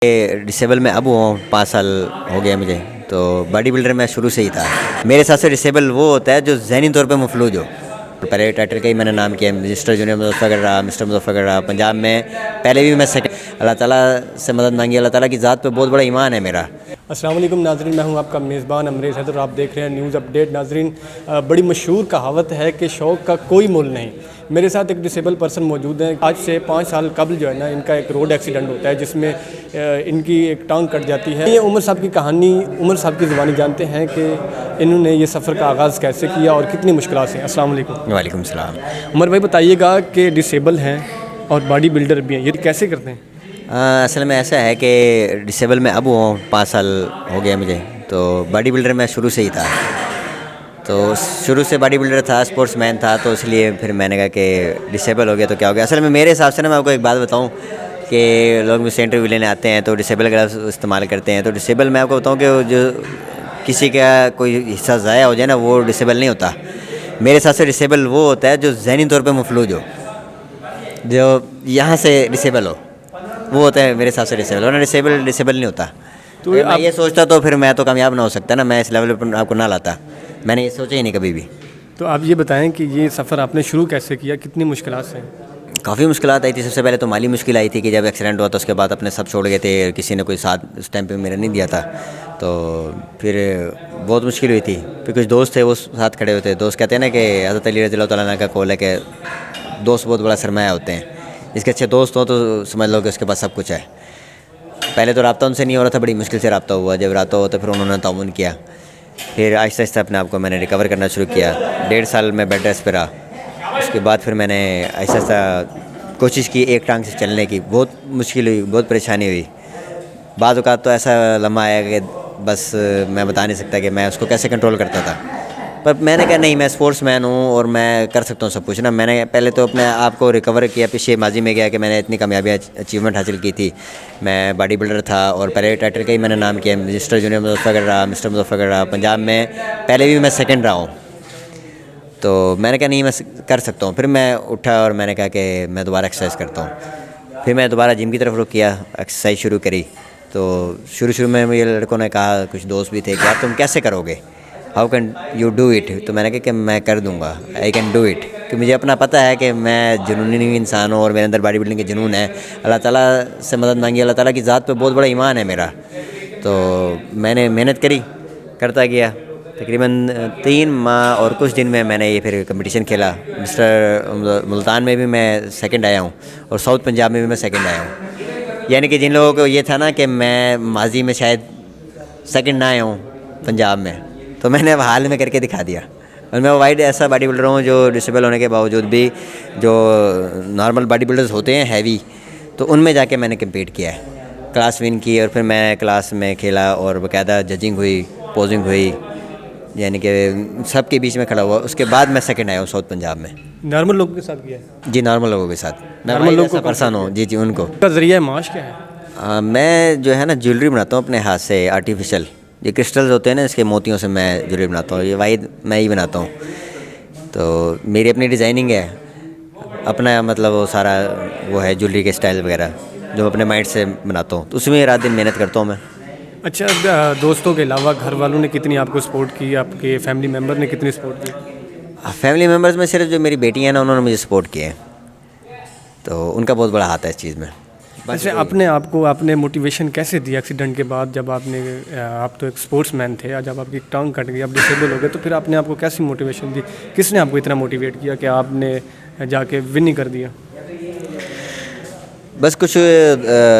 Disable میں اب ہوں 5 سال ہو گیا مجھے، تو باڈی بلڈر میں شروع سے ہی تھا۔ میرے حساب سے ڈسیبل وہ ہوتا ہے جو ذہنی طور پہ مفلوج ہو۔ پہلے ٹائٹل کا ہی میں نے نام کیا، مجسٹر جونیئر مظفر رہا، مسٹر مظفر رہا پنجاب میں، پہلے بھی میں سیکنڈ۔ اللہ تعالیٰ سے مدد مانگی، اللہ تعالیٰ کی ذات پہ بہت بڑا ایمان ہے میرا۔ السلام علیکم ناظرین، میں ہوں آپ کا میزبان امریز حیدر، آپ دیکھ رہے ہیں نیوز اپڈیٹ۔ ناظرین، بڑی مشہور کہاوت ہے کہ شوق کا کوئی مول نہیں۔ میرے ساتھ ایک ڈسیبل پرسن موجود ہیں۔ آج سے 5 سال قبل جو ہے نا، ان کا ایک روڈ ایکسیڈنٹ ہوتا ہے جس میں ان کی ایک ٹانگ کٹ جاتی ہے۔ یہ عمر صاحب کی کہانی، عمر صاحب کی زبانی جانتے ہیں کہ انہوں نے یہ سفر کا آغاز کیسے کیا اور کتنی مشکلات ہیں۔ السلام علیکم۔ وعلیکم السلام۔ عمر بھائی بتائیے گا کہ ڈسیبل ہیں اور باڈی بلڈر بھی ہیں، یہ کیسے کرتے ہیں؟ اصل میں ایسا ہے کہ ڈسیبل میں اب ہوں 5 سال ہو گیا مجھے، تو باڈی بلڈر میں شروع سے ہی تھا۔ تو شروع سے باڈی بلڈر تھا، اسپورٹس مین تھا، تو اس لیے پھر میں نے کہا کہ ڈسیبل ہو گیا تو کیا ہو گیا۔ اصل میں میرے حساب سے نا، میں آپ کو ایک بات بتاؤں کہ لوگ مجھ سے انٹرویو لینے آتے ہیں تو ڈسیبل گلوز استعمال کرتے ہیں۔ تو ڈسیبل میں آپ کو بتاؤں کہ جو کسی کا کوئی حصہ ضائع ہو جائے نا، وہ ڈسیبل نہیں ہوتا۔ میرے حساب سے ڈسیبل وہ ہوتا ہے جو ذہنی طور پہ مفلوج ہو، جو یہاں سے ڈسیبل ہو، وہ ہوتا ہے میرے حساب سے ڈسیبل، ورنہ ڈسیبل نہیں ہوتا۔ تو میں یہ سوچتا تو پھر میں تو کامیاب نہ ہو سکتا نا، میں اس لیول پر آپ کو نہ لاتا، میں نے یہ سوچا ہی نہیں کبھی بھی۔ تو آپ یہ بتائیں کہ یہ سفر آپ نے شروع کیسے کیا، کتنی مشکلات سے؟ کافی مشکلات آئی تھی۔ سب سے پہلے تو مالی مشکل آئی تھی کہ جب ایکسیڈنٹ ہوا تو اس کے بعد اپنے سب چھوڑ گئے تھے، کسی نے کوئی ساتھ اس ٹائم پہ میرا نہیں دیا تھا، تو پھر بہت مشکل ہوئی تھی۔ پھر کچھ دوست تھے وہ ساتھ کھڑے ہوئے تھے۔ دوست کہتے ہیں نا کہ حضرت علی رضی اللہ تعالیٰ عنہ کا قول ہے کہ دوست بہت بڑا سرمایہ ہوتے ہیں۔ اس کے اچھے دوست ہوں تو سمجھ لو کہ اس کے پاس سب کچھ ہے۔ پہلے تو رابطہ ان سے نہیں ہو رہا تھا، بڑی مشکل سے رابطہ ہوا۔ جب رابطہ ہوا تو پھر انہوں نے تعاون کیا، پھر آہستہ آہستہ اپنے آپ کو میں نے ریکور کرنا شروع کیا۔ 1.5 سال میں بیڈ ریسٹ پہ رہا۔ اس کے بعد پھر میں نے آہستہ آہستہ کوشش کی ایک ٹانگ سے چلنے کی۔ بہت مشکل ہوئی، بہت پریشانی ہوئی۔ بعض اوقات تو ایسا لمحہ آیا کہ بس میں بتا نہیں سکتا کہ میں اس کو کیسے کنٹرول کرتا تھا، پر میں نے کہا نہیں، میں اسپورٹس مین ہوں اور میں کر سکتا ہوں سب کچھ نا۔ میں نے پہلے تو اپنے آپ کو ریکور کیا، پیچھے ماضی میں گیا کہ میں نے اتنی کامیابیاں اچیومنٹ حاصل کی تھی۔ میں باڈی بلڈر تھا اور پہلے ٹائٹل کا ہی میں نے نام کیا، مجسٹر جونیئر مظفر رہا، مسٹر مظفر رہا پنجاب میں، پہلے بھی میں سیکنڈ رہا ہوں۔ تو میں نے کہا نہیں، میں کر سکتا ہوں۔ پھر میں اٹھا اور میں نے کہا کہ میں دوبارہ ایکسرسائز کرتا ہوں۔ پھر میں دوبارہ جم کی طرف رخ کیا، ایکسرسائز شروع کری۔ تو شروع میں مجھے لڑکوں نے کہا، کچھ دوست بھی تھے کہ یار تم کیسے کرو گے، how can you do it? تو میں نے کہا کہ میں کر دوں گا، آئی کین ڈو اٹ، کہ مجھے اپنا پتہ ہے کہ میں جنونی انسان ہوں اور میرے اندر باڈی بلڈنگ کے جنون ہے۔ اللہ تعالیٰ سے مدد مانگی، اللہ تعالیٰ کی ذات پہ بہت بڑا ایمان ہے میرا۔ تو میں نے محنت کری، کرتا گیا۔ تقریباً 3 ماہ اور کچھ دن میں نے یہ پھر کمپٹیشن کھیلا۔ مسٹر ملتان میں بھی میں سیکنڈ آیا ہوں اور ساؤتھ پنجاب میں بھی میں سیکنڈ آیا ہوں۔ یعنی کہ جن لوگوں کو یہ تھا نا کہ میں ماضی میں شاید سیکنڈ نہ آیا ہوں پنجاب میں، تو میں نے اب حال میں کر کے دکھا دیا۔ اور میں وائڈ ایسا باڈی بلڈر ہوں جو ڈسیبل ہونے کے باوجود بھی جو نارمل باڈی بلڈرز ہوتے ہیں ہیوی، تو ان میں جا کے میں نے کمپیٹ کیا ہے، کلاس ون کی، اور پھر میں کلاس میں کھیلا اور باقاعدہ ججنگ ہوئی، پوزنگ ہوئی، یعنی کہ سب کے بیچ میں کھڑا ہوا۔ اس کے بعد میں سیکنڈ آیا ہوں ساؤتھ پنجاب میں۔ نارمل لوگوں کے ساتھ کیا ہے؟ جی نارمل لوگوں کے ساتھ، میں نارمل لوگوں کو پرسن ہوں۔ جی ان کو کا ذریعہ معاش کیا ہے؟ میں جو ہے نا جیولری بناتا ہوں اپنے ہاتھ سے، آرٹیفیشل، یہ کرسٹلز ہوتے ہیں نا، اس کے موتیوں سے میں جیولری بناتا ہوں۔ یہ واحد میں ہی بناتا ہوں، تو میری اپنی ڈیزائننگ ہے، اپنا مطلب وہ سارا وہ ہے جیولری کے اسٹائل وغیرہ جو اپنے مائنڈ سے بناتا ہوں، تو اس میں رات دن محنت کرتا ہوں میں۔ اچھا، دوستوں کے علاوہ گھر والوں نے کتنی آپ کو سپورٹ کی، آپ کے فیملی ممبر نے کتنی سپورٹ کی؟ فیملی ممبرز میں صرف جو میری بیٹی ہیں نا، انہوں نے مجھے سپورٹ کیا ہے، تو ان کا بہت بڑا ہاتھ ہے اس چیز میں۔ اچھا، اپنے آپ کو آپ نے موٹیویشن کیسے دی ایکسیڈنٹ کے بعد؟ جب آپ تو ایک اسپورٹس مین تھے، جب آپ کی ٹانگ کٹ گئی، آپ ڈسیبل ہو گئے، تو پھر آپ نے آپ کو کیسی موٹیویشن دی؟ کس نے آپ کو اتنا موٹیویٹ کیا کہ آپ نے جا کے ون ہی کر دیا؟ بس کچھ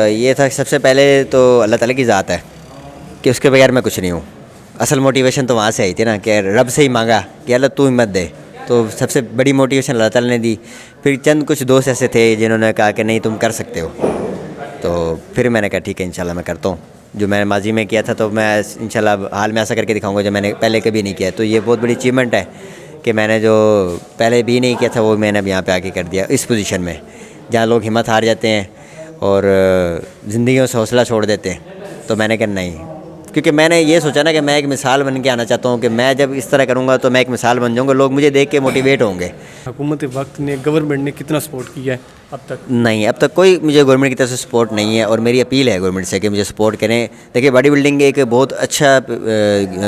یہ تھا، سب سے پہلے تو اللہ تعالیٰ کی ذات ہے کہ اس کے بغیر میں کچھ نہیں ہوں۔ اصل موٹیویشن تو وہاں سے آئی تھی نا کہ رب سے ہی مانگا کہ اللہ تو ہمت دے، تو سب سے بڑی موٹیویشن اللہ تعالیٰ نے دی۔ پھر چند کچھ دوست ایسے تھے جنہوں نے کہا کہ نہیں تم کر سکتے ہو، تو پھر میں نے کہا ٹھیک ہے انشاءاللہ میں کرتا ہوں۔ جو میں نے ماضی میں کیا تھا تو میں انشاءاللہ حال میں ایسا کر کے دکھاؤں گا جو میں نے پہلے کبھی نہیں کیا، تو یہ بہت بڑی اچیومنٹ ہے کہ میں نے جو پہلے بھی نہیں کیا تھا وہ میں نے اب یہاں پہ آ کے کر دیا، اس پوزیشن میں جہاں لوگ ہمت ہار جاتے ہیں اور زندگیوں سے حوصلہ چھوڑ دیتے ہیں۔ تو میں نے کہا نہیں، کیونکہ میں نے یہ سوچا نا کہ میں ایک مثال بن کے آنا چاہتا ہوں کہ میں جب اس طرح کروں گا تو میں ایک مثال بن جاؤں گا, لوگ مجھے دیکھ کے موٹیویٹ ہوں گے. حکومت وقت نے, گورنمنٹ نے کتنا سپورٹ کیا ہے اب تک؟ نہیں, اب تک کوئی مجھے گورنمنٹ کی طرف سے سپورٹ نہیں ہے, اور میری اپیل ہے گورنمنٹ سے کہ مجھے سپورٹ کریں. دیکھیے باڈی بلڈنگ ایک بہت اچھا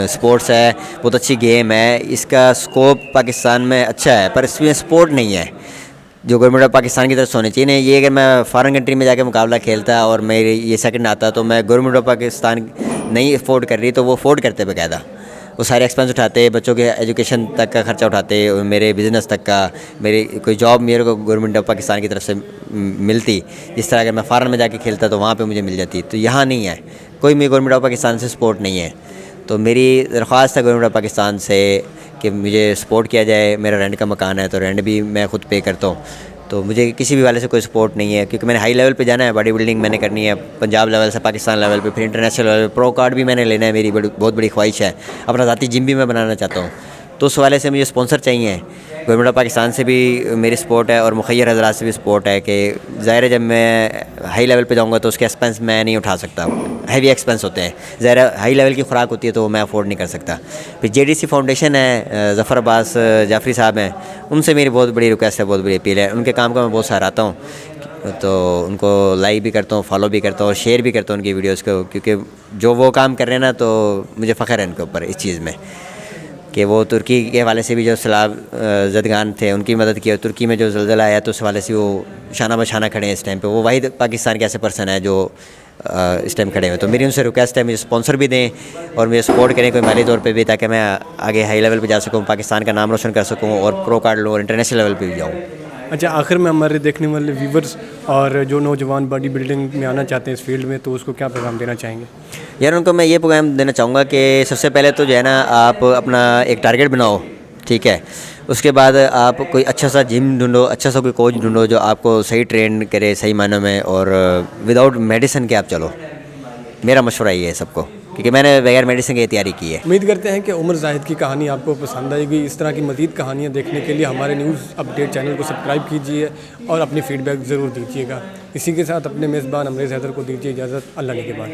سپورٹس ہے, بہت اچھی گیم ہے, اس کا سکوپ پاکستان میں اچھا ہے, پر اس میں سپورٹ نہیں ہے جو گورنمنٹ آف پاکستان کی طرف سے ہونے چاہیے. نہیں, یہ اگر میں فارن کنٹری میں جا کے مقابلہ کھیلتا اور میرے یہ سیکنڈ آتا تو میں گورنمنٹ آف پاکستان نہیں افورڈ کر رہی تو وہ افورڈ کرتے باقاعدہ, وہ سارے ایکسپینس اٹھاتے, بچوں کے ایجوکیشن تک کا خرچہ اٹھاتے, میرے بزنس تک کا, میری کوئی جاب میرے کو گورنمنٹ آف پاکستان کی طرف سے ملتی, جس طرح اگر میں فارن میں جا کے کھیلتا تو وہاں پہ مجھے مل جاتی. تو یہاں نہیں ہے, کوئی میری گورنمنٹ آف پاکستان سے سپورٹ نہیں ہے. تو میری درخواست ہے گورنمنٹ آف پاکستان سے کہ مجھے سپورٹ کیا جائے. میرا رینٹ کا مکان ہے تو رینٹ بھی میں خود پے کرتا ہوں, تو مجھے کسی بھی والے سے کوئی سپورٹ نہیں ہے, کیونکہ میں نے ہائی لیول پہ جانا ہے, باڈی بلڈنگ میں نے کرنی ہے, پنجاب لیول سے پاکستان لیول پہ, پھر انٹرنیشنل لیول پہ پرو کارڈ بھی میں نے لینا ہے. میری بہت بڑی خواہش ہے, اپنا ذاتی جم بھی میں بنانا چاہتا ہوں. تو اس حوالے سے مجھے اسپانسر چاہیے. گورنمنٹ آف پاکستان سے بھی میری سپورٹ ہے اور مخیر حضرات سے بھی سپورٹ ہے کہ ظاہر ہے جب میں ہائی لیول پہ جاؤں گا تو اس کے ایکسپینس میں نہیں اٹھا سکتا, ہیوی ایکسپینس ہوتے ہیں, ظاہر ہائی لیول کی خوراک ہوتی ہے تو وہ میں افورڈ نہیں کر سکتا. پھر JDC فاؤنڈیشن ہے, ظفر عباس جعفری صاحب ہیں, ان سے میری بہت بڑی ریکویسٹ ہے, بہت بڑی اپیل ہے. ان کے کام کا میں بہت سراہتا ہوں, تو ان کو لائک بھی کرتا ہوں, فالو بھی کرتا ہوں, اور شیئر بھی کرتا ہوں ان کی ویڈیوز کو, کیونکہ جو وہ کام کر رہے ہیں نا تو مجھے فخر ہے ان کے اوپر اس چیز میں کہ وہ ترکی کے حوالے سے بھی جو سیلاب زدگان تھے ان کی مدد کی, اور ترکی میں جو زلزلہ آیا تو اس حوالے سے وہ شانہ بشانہ کھڑے ہیں اس ٹائم پہ. وہ واحد پاکستان کے ایسے پرسن ہے جو اس ٹائم کھڑے ہوئے. تو میری ان سے ریکویسٹ ہے مجھے اسپانسر بھی دیں اور مجھے سپورٹ کریں کوئی مالی طور پہ بھی, تاکہ میں آگے ہائی لیول پہ جا سکوں, پاکستان کا نام روشن کر سکوں, اور پرو کارڈ لوں اور انٹرنیشنل لیول پہ بھی جاؤں. اچھا, آخر میں ہمارے دیکھنے والے ویورز اور جو نوجوان باڈی بلڈنگ میں آنا چاہتے ہیں اس فیلڈ میں, تو اس کو کیا پیغام دینا چاہیں گے؟ یار ان کو میں یہ پیغام دینا چاہوں گا کہ سب سے پہلے تو جو ہے نا آپ اپنا ایک ٹارگیٹ بناؤ, ٹھیک ہے. اس کے بعد آپ کوئی اچھا سا جم ڈھونڈو, اچھا سا کوئی کوچ ڈھونڈو جو آپ کو صحیح ٹرین کرے صحیح معنوں میں, اور وداؤٹ میڈیسن کے آپ چلو. میرا مشورہ یہ ہے سب کو, کیونکہ میں نے بغیر میڈیسن کی تیاری کی ہے. امید کرتے ہیں کہ عمر زاہد کی کہانی آپ کو پسند آئے گی. اس طرح کی مزید کہانیاں دیکھنے کے لیے ہمارے نیوز اپڈیٹ چینل کو سبسکرائب کیجیے اور اپنی فیڈ بیک ضرور دیجیے گا. اسی کے ساتھ اپنے میزبان امریز حیدر کو دیجیے اجازت. اللہ نگہبان.